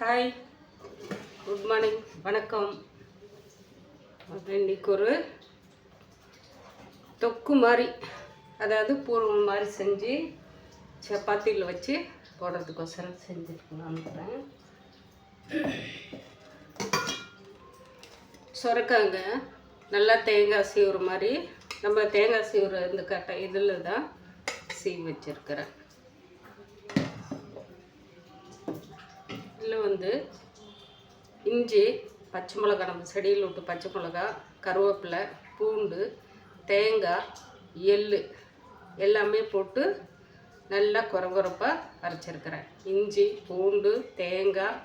Hi, good morning, வணக்கம். அப்புறம் இன்றைக்கி ஒரு தொக்கு மாதிரி, அதாவது பூர்வம் மாதிரி செஞ்சு சப்பாத்தியில் வச்சு போடுறதுக்கோசரம் செஞ்சுருக்கலாம்ன்றேன். சுரக்காங்க நல்லா தேங்காய் சீவுற மாதிரி, நம்ம தேங்காய் சீவுற இந்த கட்டை இதில் தான் சீவி வச்சுருக்கிறேன். இதில் வந்து இஞ்சி, பச்சை மிளகா, நம்ம செடியில் விட்டு பச்சை மிளகா, கருவேப்பிலை, பூண்டு, தேங்காய், எள் எல்லாமே போட்டு நல்லா கொரகொரப்பாக அரைச்சிருக்கிறேன். இஞ்சி, பூண்டு, தேங்காய்,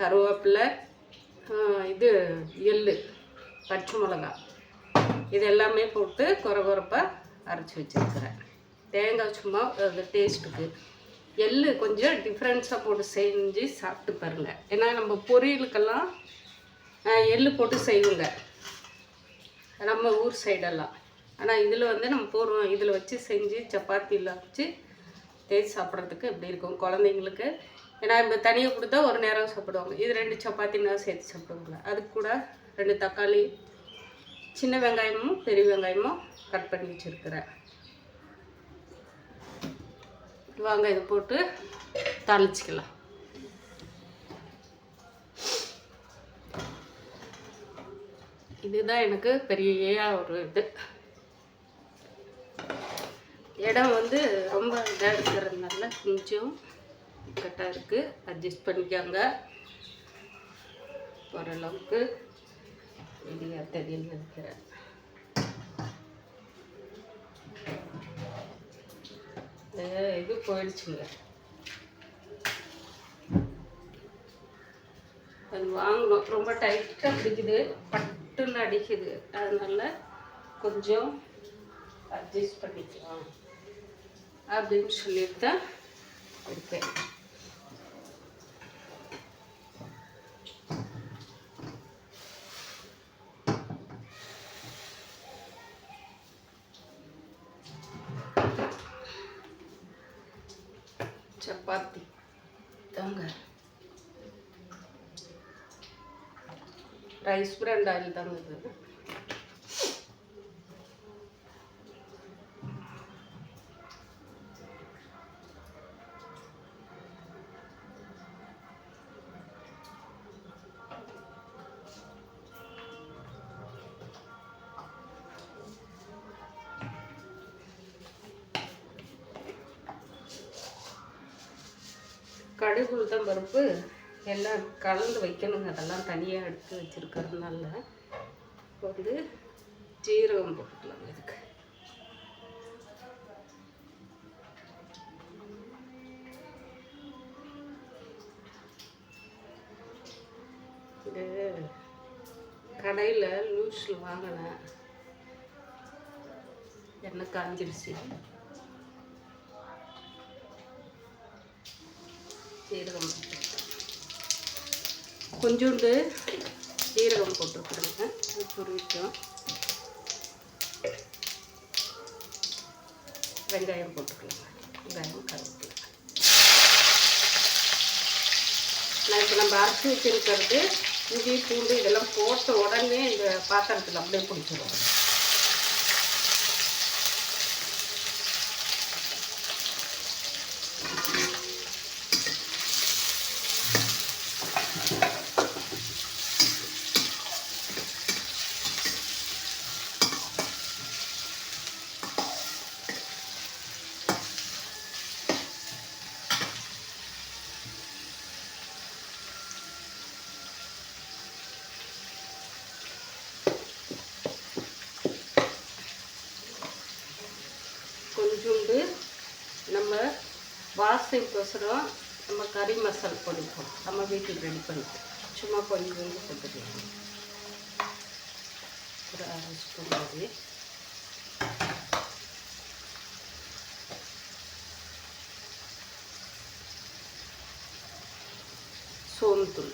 கருவேப்பிலை, எள், பச்சை மிளகா இது எல்லாமே போட்டு கொரகொரப்பாக அரைச்சி வச்சுருக்கிறேன். தேங்காய் சும்மா அது டேஸ்ட்டுக்கு, எள் கொஞ்சம் டிஃப்ரென்ஸாக போட்டு செஞ்சு சாப்பிட்டு பாருங்கள். ஏன்னா நம்ம பொரியலுக்கெல்லாம் எள் போட்டு செய்வோங்க நம்ம ஊர் சைடெல்லாம். ஆனால் இதில் வந்து நம்ம பூர்வம் இதில் வச்சு செஞ்சு சப்பாத்தியில் வச்சு தேய்ச்சி சாப்பிட்றதுக்கு எப்படி இருக்கும் குழந்தைங்களுக்கு. ஏன்னா இப்போ தனியாக கொடுத்தா ஒரு நேரம் சாப்பிடுவாங்க, இது 2 சப்பாத்தினா சேர்த்து சாப்பிடுவாங்க. அதுக்கு கூட 2 தக்காளி, சின்ன வெங்காயமும் பெரிய வெங்காயமும் கட் பண்ணி வச்சுருக்கிறேன். வாங்க இது போட்டு தாளிச்சிக்கலாம். இதுதான் எனக்கு பெரிய ஒரு இடம் வந்து ரொம்ப இதாக இருக்கிறதுனால கொஞ்சம் கட்டாக இருக்குது, அட்ஜஸ்ட் பண்ணிக்காங்க. ஓரளவுக்கு வெளியாக தெரியுன்னு நினைக்கிறேன். இது போயிடுச்சுங்க, அது வாங்கணும். ரொம்ப டைட்டாக பிடிக்குது, பட்டுன்னு அடிக்குது, அதனால கொஞ்சம் அட்ஜஸ்ட் பண்ணிக்கலாம் அப்படின்னு சொல்லிட்டு தான் இருக்கேன். சப்பாத்தி தாங்க, ரைஸ் பிராண்ட் ஆயில் தாங்க இது. கடுகு, உளுத்தம் பருப்பு எல்லாம் கலந்து வைக்கணுங்க. அதெல்லாம் தனியாக எடுத்து வச்சுருக்கிறதுனால வந்து ஜீரகம் போட்டுக்கலாம். இதுக்கு இது கடையில் லூஸில் வாங்கினேன், எண்ணெய் காஞ்சிருச்சு. சீரகம் கொஞ்சோண்டு சீரகம் போட்டுருக்குறேங்க, ஒரு விஷயம். வெங்காயம் போட்டுக்கலாங்க, வெங்காயம், கருவேப்பிலை. நான் இப்போ நம்ம அரைச்சி வச்சுருக்கிறது இஞ்சி, பூண்டு இதெல்லாம் போட்ட உடனே இந்த பாத்திரத்தில் அப்படியே பிடிச்சிருவோம். கொஞ்சோண்டு நம்ம வாசனைக்கோசரம் நம்ம கறி மசால் பொடிப்போம், நம்ம வீட்டில் ரெடி பண்ணிப்போம். சும்மா கொஞ்சோண்டு போட்டுக்கலாம், ஒரு 1/2 ஸ்பூன் மாதிரி. சோம்புத்தூள்,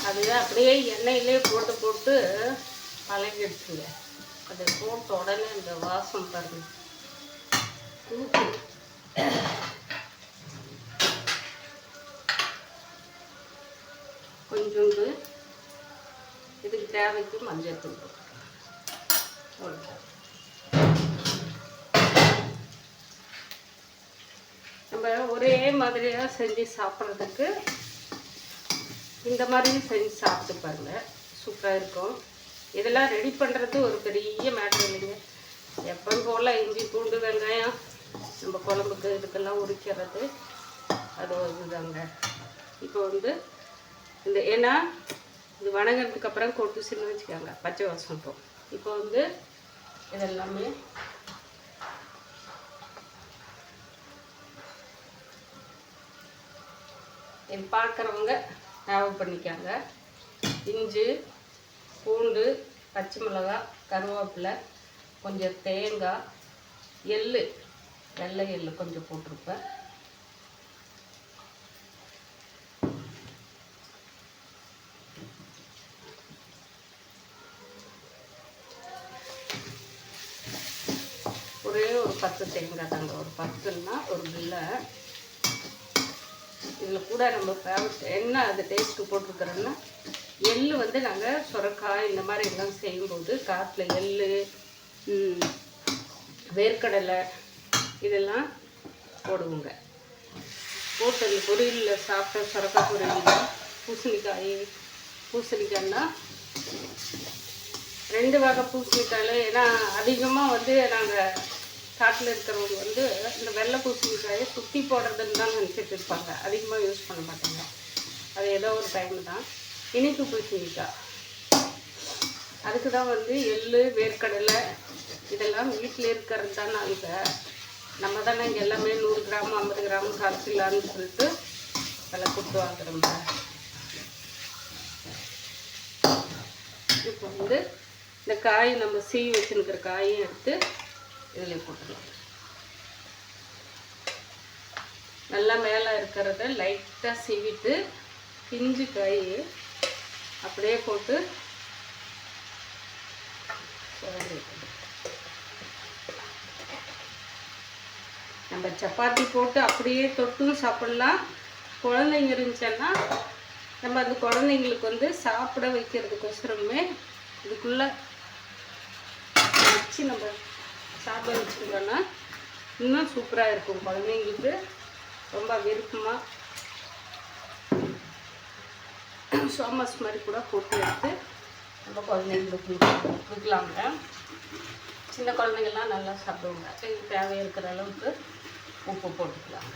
அதுதான் அப்படியே எண்ணெயிலே போட்டு போட்டு பழகிடுச்சுங்க. அது போட்ட உடனே அந்த வாசம் பாருங்க கொஞ்சோண்டு இதுக்கு தேவைக்கு மஞ்சள் தூள் நம்ம ஒரே மாதிரியாக செஞ்சு சாப்பிட்றதுக்கு இந்த மாதிரியும் செஞ்சு சாப்பிட்டு பாருங்க, சூப்பராக இருக்கும். இதெல்லாம் ரெடி பண்ணுறது ஒரு பெரிய மேட்ரு இல்லைங்க. எப்பவும் போல் இஞ்சி பூண்டு வெங்காயம் நம்ம குழம்புக்கு இதுக்கெல்லாம் உரிக்கிறது அது இதுதாங்க. இப்போ இந்த ஏன்னா இது வணங்கிறதுக்கு அப்புறம் கொட்டுச்சுன்னு வச்சுக்காங்க, பச்சை வாசம் இருக்கும். இப்போ இதெல்லாமே இது பார்க்குறவங்க ஞாபகம் பண்ணிக்காங்க. இஞ்சி பூண்டு பச்சை மிளகாய் கருவேப்பிலை கொஞ்சம் தேங்காய் வெள்ளை எள்ளு கொஞ்சம் போட்டிருப்பேன். ஒரே ஒரு 10 தேங்காய் தாங்க, ஒரு 10ன்னா ஒரு பில்லை. இதில் கூட நம்ம ஃபேவரட் என்ன அது டேஸ்ட்டு போட்டிருக்கிறோன்னா எள் நாங்கள் சுரக்காய் இந்த மாதிரி எல்லாம் செய்யும்போது காட்டில் எள் வேர்க்கடலை இதெல்லாம் போடுவோங்க. போட்டு அந்த பொரியலில் சாப்பிட்ட சுரக்காய் பொரியல் பூசணிக்காய்னா 2 வகை பூசணிக்காயில். ஏன்னா அதிகமாக நாங்கள் காட்டில் இருக்கிறவங்க இந்த வெள்ளை பூசணிக்காயை சுற்றி போடுறதுன்னு தான் நினச்சிட்டு இருப்பாங்க, அதிகமாக யூஸ் பண்ண மாட்டாங்க. அது ஏதோ ஒரு டைம் தான். இனிப்பு பூசணிக்காய் அதுக்கு தான் எள் வேர்க்கடலை இதெல்லாம் வீட்டில் இருக்கிறது தான். நம்ம தானே இங்கே எல்லாமே 100 கிராம் 50 கிராம் 1/4 கிலோன்னு சொல்லிட்டு விலை கொடுத்து வாங்குறோங்க. இப்போ இந்த காய் நம்ம சீவி வச்சுருக்கிற காயும் எடுத்து இதில் போட்டுடலாம். நல்லா மேலே இருக்கிறத லைட்டாக சீவிட்டு பிஞ்சு காய் அப்படியே போட்டு நம்ம சப்பாத்தி போட்டு அப்படியே தொட்டும் சாப்பிட்லாம். குழந்தைங்க இருந்துச்சுன்னா நம்ம அந்த குழந்தைங்களுக்கு சாப்பிட வைக்கிறதுக்கோசரமே இதுக்குள்ளே வச்சு நம்ம சாப்பிட வச்சுருக்கோன்னா இன்னும் சூப்பராக இருக்கும். குழந்தைங்களுக்கு ரொம்ப விருப்பமாக சோமஸ் மாதிரி கூட போட்டு எடுத்து நம்ம குழந்தைங்களுக்கு கொடுக்கலாங்க. சின்ன குழந்தைங்கள்லாம் நல்லா சாப்பிடுவாங்க. இதுக்கு தேவை இருக்கிற அளவுக்கு உப்பு போட்டுக்கலாங்க.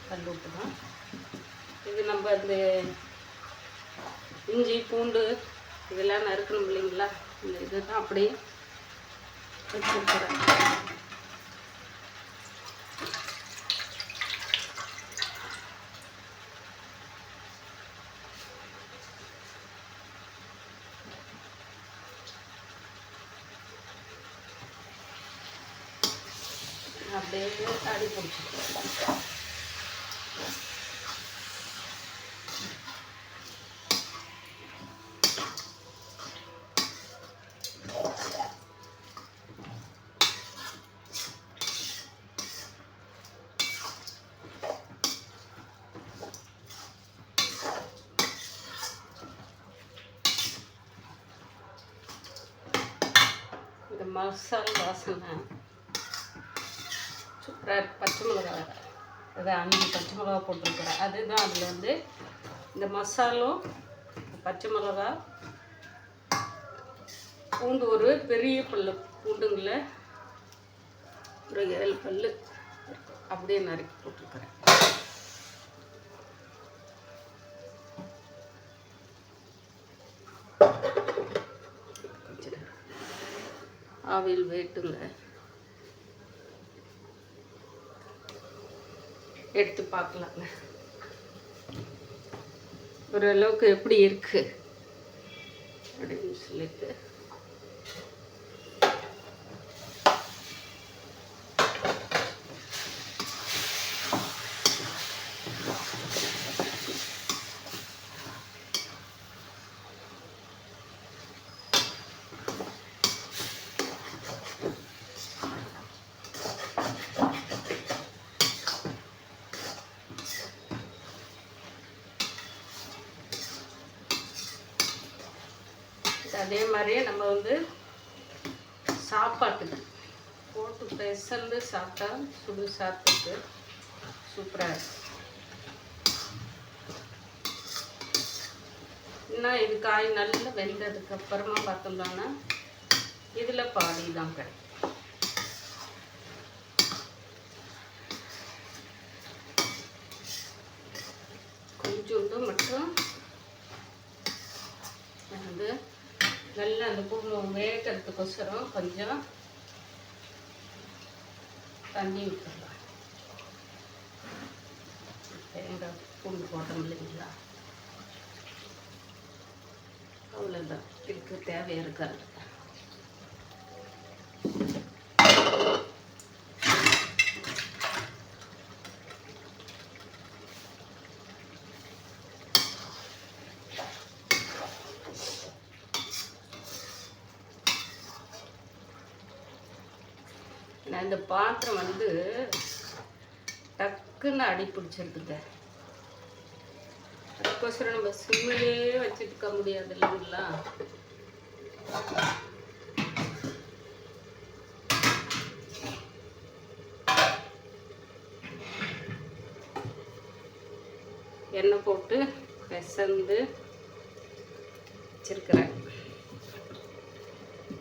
கல் உப்பு தான் இது. நம்ம இந்த இஞ்சி பூண்டு இதெல்லாம் நறுக்கணும் இல்லைங்களா, இந்த இதுதான் அப்படியே வச்சுருக்கிறேன். அப்படியே அடி பிடிச்சிக்கலாம். இந்த மசாலா வாசனை சூப்பராக இருக்குது. பச்சை மிளகா அது 5 பச்சை மிளகா போட்டிருக்கிறேன். அதுதான் அதில் இந்த மசாலும் பச்சை மிளகா பூண்டு ஒரு பெரிய பல்லு பூண்டுங்கள ஒரு 7 பல்லு அப்படியே நறுக்கி போட்டிருக்கிறேன். ஆவில் வேட்டுங்க எடுத்து பார்க்கலாங்க ஓரளவுக்கு எப்படி இருக்கு அப்படின்னு சொல்லிட்டு. அதே மாதிரியே நம்ம வந்து சாப்பாட்டுக்கு போட்டு பெசந்து சாப்பிட்டா சுடு சாப்பிட்டுக்கு சூப்பராக இருக்கும். இன்னும் இது காய் நல்லா வெந்ததுக்கு அப்புறமா பார்த்தோம்னா இதில் பாதி தான் கிடைக்கும். கொஞ்சோண்டு மட்டும் வந்து நல்லா அந்த பூண்டு வேகிறதுக்கோசரம் கொஞ்சம் தண்ணி விட்டுடலாம். தேங்காய் பூண்டு போட்டோம் இல்லைங்களா, அவ்வளோதான். இதுக்கு தேவையாக இருக்காது. நான் இந்த பாத்திரம் வந்து டக்குன்னு அடி பிடிச்சிருக்குங்க. அதுக்கோசரம் நம்ம சிம்மிலே வச்சுட்டு இருக்க முடியாது இல்லைங்களா. எண்ணெய் போட்டு பெசந்து வச்சிருக்கிறேன்.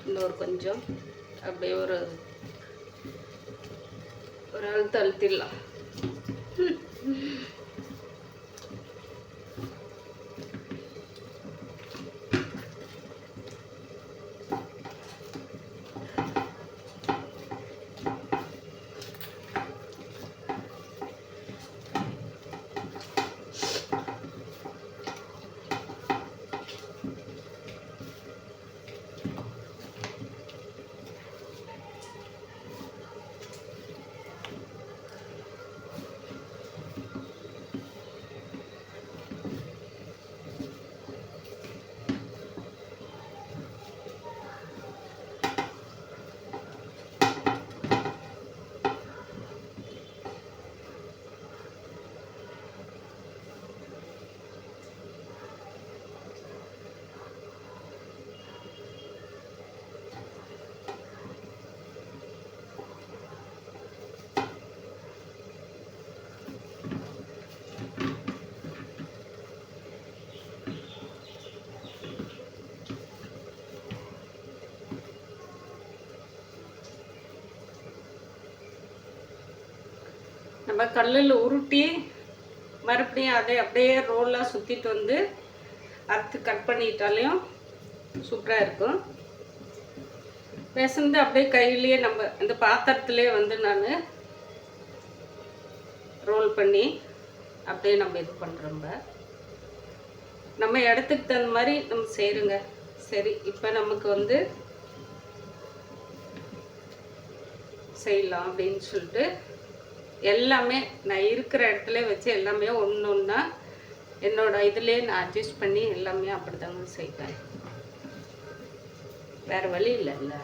இன்னொரு கொஞ்சம் அப்படியே ஒரு அழுத்த அழுத்திடலாம். நம்ம கல்லில் உருட்டி மறுபடியும் அதை அப்படியே ரோலாக சுற்றிட்டு வந்து அறுத்து கட் பண்ணிட்டாலையும் சூப்பராக இருக்கும். பெசந்து அப்படியே கையிலேயே நம்ம இந்த பாத்திரத்துலேயே வந்து நான் ரோல் பண்ணி அப்படியே நம்ம இது பண்ணுறோம். நம்ம இடத்துக்கு தகுந்த மாதிரி நம்ம செய்கிறோங்க. சரி, இப்போ நமக்கு வந்து செய்யலாம் அப்படின்னு சொல்லிட்டு எல்லாமே நான் இருக்கிற இடத்துல வச்சு எல்லாமே ஒன்று ஒன்றா என்னோட இதுலேயே நான் அட்ஜஸ்ட் பண்ணி எல்லாமே அப்படி தாங்க செய்வேன். வேறு வழி இல்லைல்ல.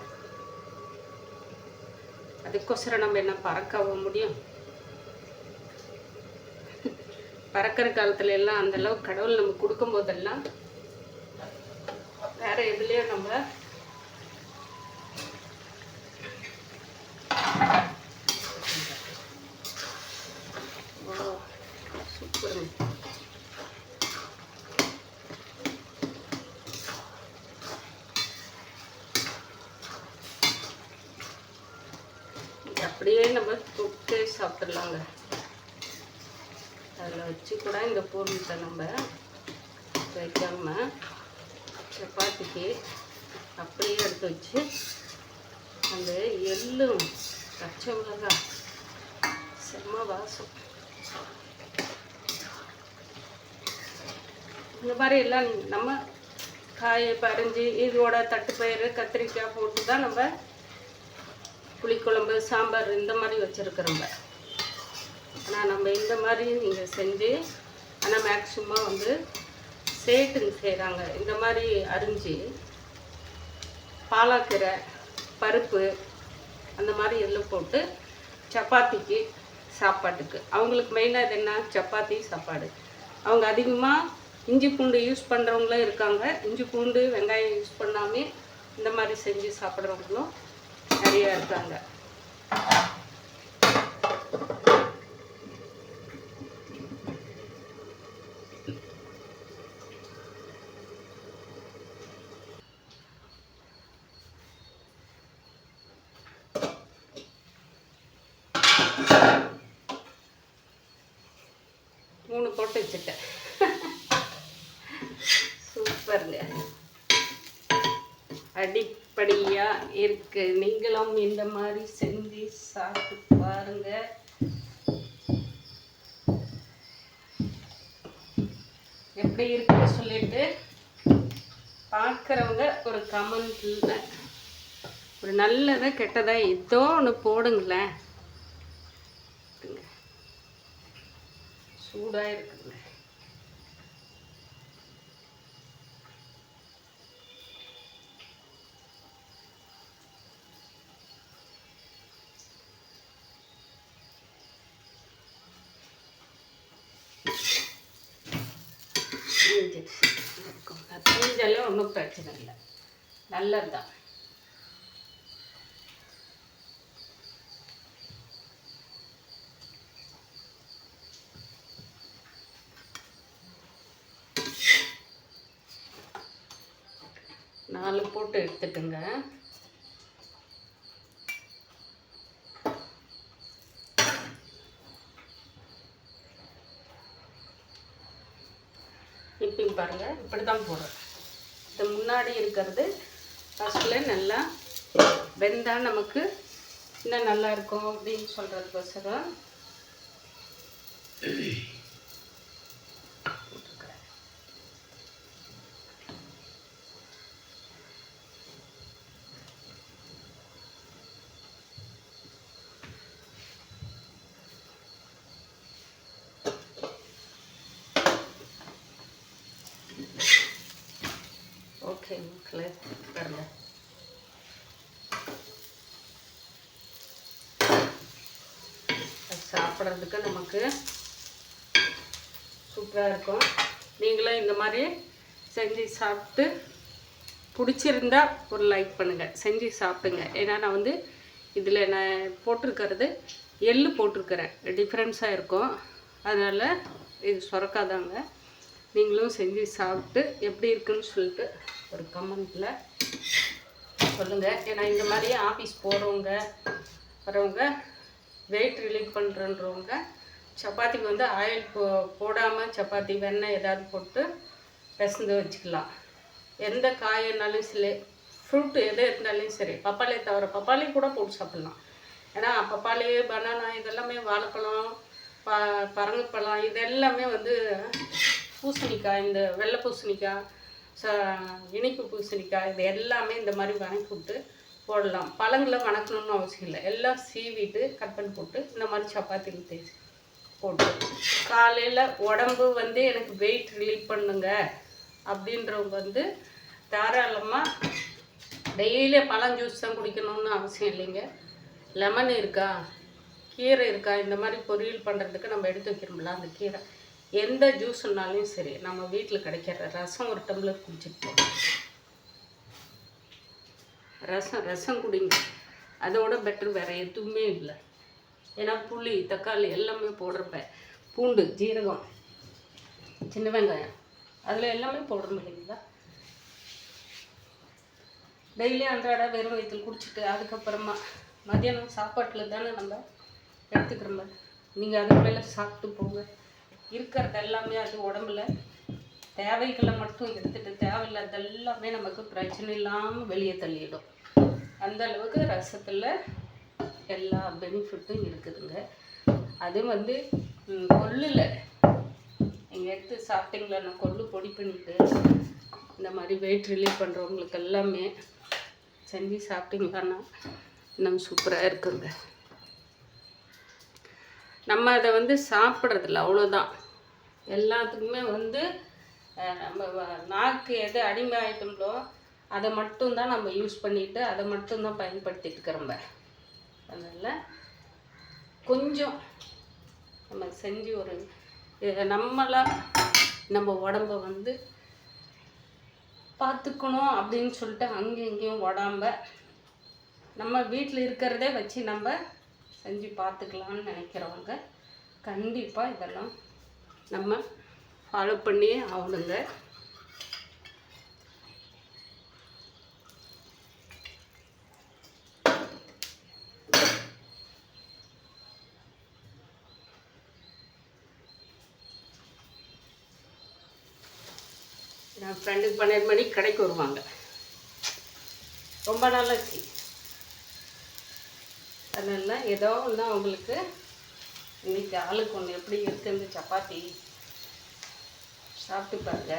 அதுக்கோசரம் நம்ம என்ன பறக்கவும் முடியும்? பறக்கிற காலத்துல எல்லாம் அந்தளவுக்கு கடவுள் நம்ம கொடுக்கும் போதெல்லாம் வேறு எதுலேயும் நம்ம அப்படியே நம்ம தொட்டு சாப்பிட்றலாங்க. அதில் வச்சு கூட இந்த பொருளை நம்ம வைக்காம சப்பாத்திக்கு அப்படியே எடுத்து வச்சு அந்த எள்ளும் பச்சை மிளகாய் செம்ம வாசம். இந்த மாதிரி எல்லாம் நம்ம காயை பறிஞ்சு இதோட தட்டுப்பயிறு கத்திரிக்காய் போட்டு தான் நம்ம புளிக்குழம்பு சாம்பார் இந்த மாதிரி வச்சுருக்குறோம்ப. ஆனால் நம்ம இந்த மாதிரி நீங்கள் செஞ்சு, ஆனால் மேக்ஸிமம் வந்து சேட்டுங்க செய்கிறாங்க. இந்த மாதிரி அரிஞ்சு பாலாக்கீரை பருப்பு அந்த மாதிரி எல்லாம் போட்டு சப்பாத்திக்கு சாப்பாட்டுக்கு அவங்களுக்கு மெயினாக இது என்ன, சப்பாத்தி சாப்பாடு. அவங்க அதிகமாக இஞ்சி பூண்டு யூஸ் பண்ணுறவங்களும் இருக்காங்க. இஞ்சி பூண்டு வெங்காயம் யூஸ் பண்ணாமே இந்த மாதிரி செஞ்சு சாப்பிட்றவங்களும் நிறையா இருக்காங்க. மூணு போட்டு வச்சுட்டேன். சூப்பருங்க, அடிப்படையாக இருக்கு. நீங்களும் இந்த மாதிரி செஞ்சு சாப்பிட்டு பாருங்க. எப்படி இருக்குன்னு சொல்லிட்டு பார்க்குறவங்க ஒரு கமெண்ட்ல ஒரு நல்லதா கெட்டதா ஏதோ ஒன்று போடுங்களேன். சூடாக இருக்குங்க. தீஞ்சாலும் ஒன்றும் பிரச்சனை இல்லை, நல்லது தான். நாலு போட்டு எடுத்துட்டுங்க. இப்பயும் பாருங்கள், இப்படி தான் போடுறேன். இது முன்னாடி இருக்கிறது ஃபஸ்ட்டில் நல்லா வெந்தால் நமக்கு இன்னும் நல்லா இருக்கும் அப்படின்னு சொல்கிறதுக்கோசரம் ஓகே மக்களே பாருங்க. சாப்பிட்றதுக்கு நமக்கு சூப்பராக இருக்கும். நீங்களும் இந்த மாதிரி செஞ்சு சாப்பிட்டு பிடிச்சிருந்தா ஒரு லைக் பண்ணுங்கள், செஞ்சு சாப்பிடுங்க. ஏன்னா நான் வந்து இதில் நான் போட்டிருக்கிறது எள்ளு போட்டிருக்கிறேன், டிஃப்ரென்ஸாக இருக்கும். அதனால் இது சுரக்காதாங்க. நீங்களும் செஞ்சு சாப்பிட்டு எப்படி இருக்குன்னு சொல்லிட்டு ஒரு கமெண்ட்டில் சொல்லுங்கள். ஏன்னா இந்த மாதிரி ஆஃபீஸ் போகிறவங்க வரவங்க வெயிட் ரிலீவ் பண்ணுறன்றவங்க சப்பாத்திக்கு வந்து ஆயில் போடாமல் சப்பாத்தி வெண்ணெய் ஏதாவது போட்டு பிசைந்து வச்சுக்கலாம். எந்த காயினாலும் சரி, ஃப்ரூட்டு எது இருந்தாலும் சரி, பப்பாளி தவிர பப்பாளி கூட போட்டு சாப்பிட்லாம். ஏன்னா பப்பாளி, பனானா இதெல்லாமே, வாழைப்பழம், பரங்கிப்பழம் இதெல்லாமே வந்து பூசணிக்காய், இந்த வெள்ளை பூசணிக்காய், இனிப்பு பூசணிக்காய், இது எல்லாமே இந்த மாதிரி வணக்கி விட்டு போடலாம். பழங்களை வணக்கணும்னு அவசியம் இல்லை, எல்லாம் சீவிட்டு கட் பண்ணி போட்டு இந்த மாதிரி சப்பாத்தியில் தேய்ச்சி போட்டு காலையில் உடம்பு வந்து எனக்கு வெயிட் ரிலீவ் பண்ணுங்க அப்படின்றவங்க வந்து தாராளமாக டெய்லி பழம் ஜூஸ் தான் குடிக்கணும்னு அவசியம் இல்லைங்க. லெமன் இருக்கா, கீரை இருக்கா, இந்த மாதிரி பொரியல் பண்ணுறதுக்கு நம்ம எடுத்து வைக்கிறோம்ல அந்த கீரை, எந்த ஜூஸ்னாலையும் சரி, நம்ம வீட்டில் கிடைக்கிற ரசம் ஒரு டம்ளர் குடிச்சிட்டு போகணும். ரசம் குடிங்க, அதோட பெட்டர் வேறு எதுவுமே இல்லை. ஏன்னா புளி, தக்காளி எல்லாமே போடுறப்ப, பூண்டு, ஜீரகம், சின்ன வெங்காயம் அதில் எல்லாமே போடுறோம் இல்லைங்களா. டெய்லி அன்றாட வெறும் வயிற்றில் குடிச்சிட்டு அதுக்கப்புறமா மதியானம் சாப்பாட்டில் தானே நம்ம எடுத்துக்கிறோம். நீங்கள் அதுக்கு மேலே சாப்பிட்டு போங்க. இருக்கிறது எல்லாமே அது உடம்புல தேவைகளை மட்டும் எடுத்துகிட்டு தேவையில்லாத எல்லாமே நமக்கு பிரச்சனை இல்லாமல் வெளியே தள்ளிடும். அந்த அளவுக்கு ரசத்தில் எல்லா பெனிஃபிட்டும் இருக்குதுங்க. அது வந்து கொள்ளில் நீங்கள் எடுத்து சாப்பிட்டீங்களா, நான் கொள்ளு பொடி பண்ணிவிட்டு இந்த மாதிரி வெயிட் ரிலீவ் பண்ணுறவங்களுக்கு எல்லாமே செஞ்சு சாப்பிட்டீங்களான்னா இன்னும் சூப்பராக இருக்குங்க. நம்ம அதை வந்து சாப்பிட்றதில்ல, அவ்வளோதான். எல்லாத்துக்குமே வந்து நம்ம நாக்கு எது அடிமை ஆகிட்டோம்களோ அதை மட்டும்தான் நம்ம யூஸ் பண்ணிவிட்டு அதை மட்டும்தான் பயன்படுத்திட்டு இருக்கிறோம்ப. அதனால் கொஞ்சம் நம்ம செஞ்சு ஒரு நம்மளாக நம்ம உடம்ப வந்து பார்த்துக்கணும் அப்படின்னு சொல்லிட்டு அங்கேயும் இங்கேயும் ஓடாமல் நம்ம வீட்டில் இருக்கிறதே வச்சு நம்ம செஞ்சு பார்த்துக்கலான்னு நினைக்கிறவங்க கண்டிப்பாக இதெல்லாம் நம்ம ஃபாலோ பண்ணியே ஆகணுங்க. என் ஃப்ரெண்டுக்கு 12 மணிக்கு கடைக்கு வருவாங்க. ரொம்ப நாளாச்சு. அதெல்லாம் ஏதோ ஒன்று அவங்களுக்கு இன்றைக்கி ஆளுக்கு ஒன்று எப்படி இருக்குது இந்த சப்பாத்தி சாப்பிட்டுப்பாங்க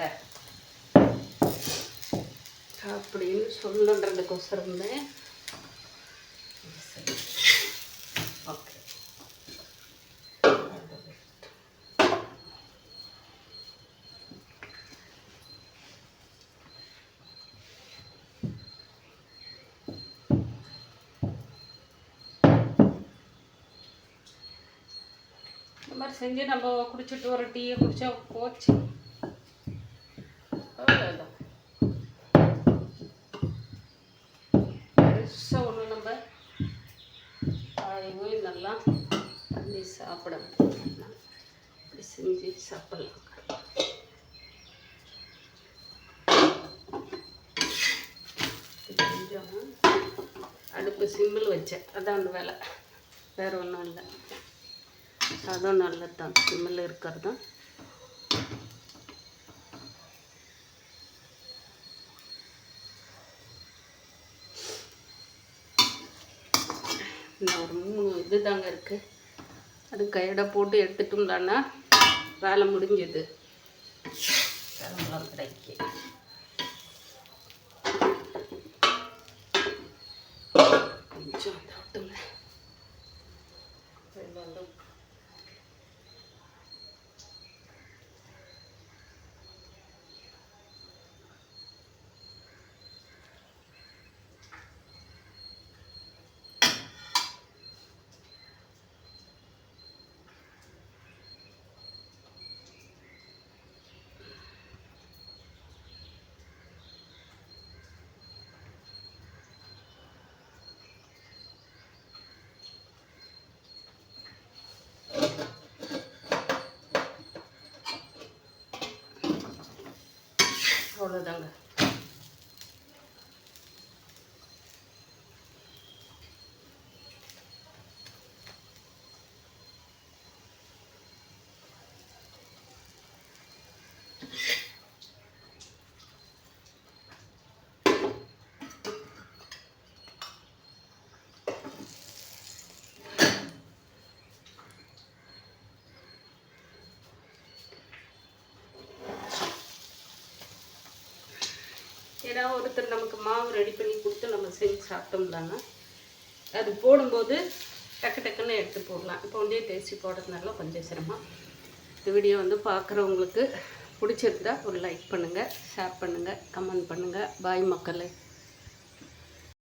அப்படின்னு சொல்லணுன்றதுக்கோசரமே. ஓகே, இந்த மாதிரி செஞ்சு நம்ம குடிச்சிட்டு ஒரு டீயை குடித்தா போச்சு. அவ்வளோதான். பெருசாக ஒன்று நம்ம போய் நல்லா பண்ணி சாப்பிட இப்படி செஞ்சு சாப்பிடலாம். கொஞ்சம் அடுப்பு சிம்மில் வச்சேன், அதான் அந்த வேலை, வேறு ஒன்றும் இல்லை. அதுவும் நல்லது தான், சிம்மில் இருக்கிறது தான். இன்னும் ஒரு 3 இது தாங்க இருக்குது. அது கையடை போட்டு எடுத்துட்டோம்லான்னா வேலை முடிஞ்சது. கிளம்பலாம் கடைக்கு. கொஞ்சம் தாட்டுங்க. அவ்வளோதாங்க. ஏதாவது ஒருத்தர் நமக்கு மாவு ரெடி பண்ணி கொடுத்து நம்ம செஞ்சு சாப்பிட்டோம்லாங்க அது போடும்போது டக்கு டக்குன்னு எடுத்து போடலாம். இப்போ ஒன்றே தேய்ச்சி போடுறதுனால கொஞ்சம் சிரமம். இந்த வீடியோ வந்து பார்க்குறவங்களுக்கு பிடிச்சிருந்தா ஒரு லைக் பண்ணுங்கள், ஷேர் பண்ணுங்கள், கமெண்ட் பண்ணுங்கள். பாய் மக்களே.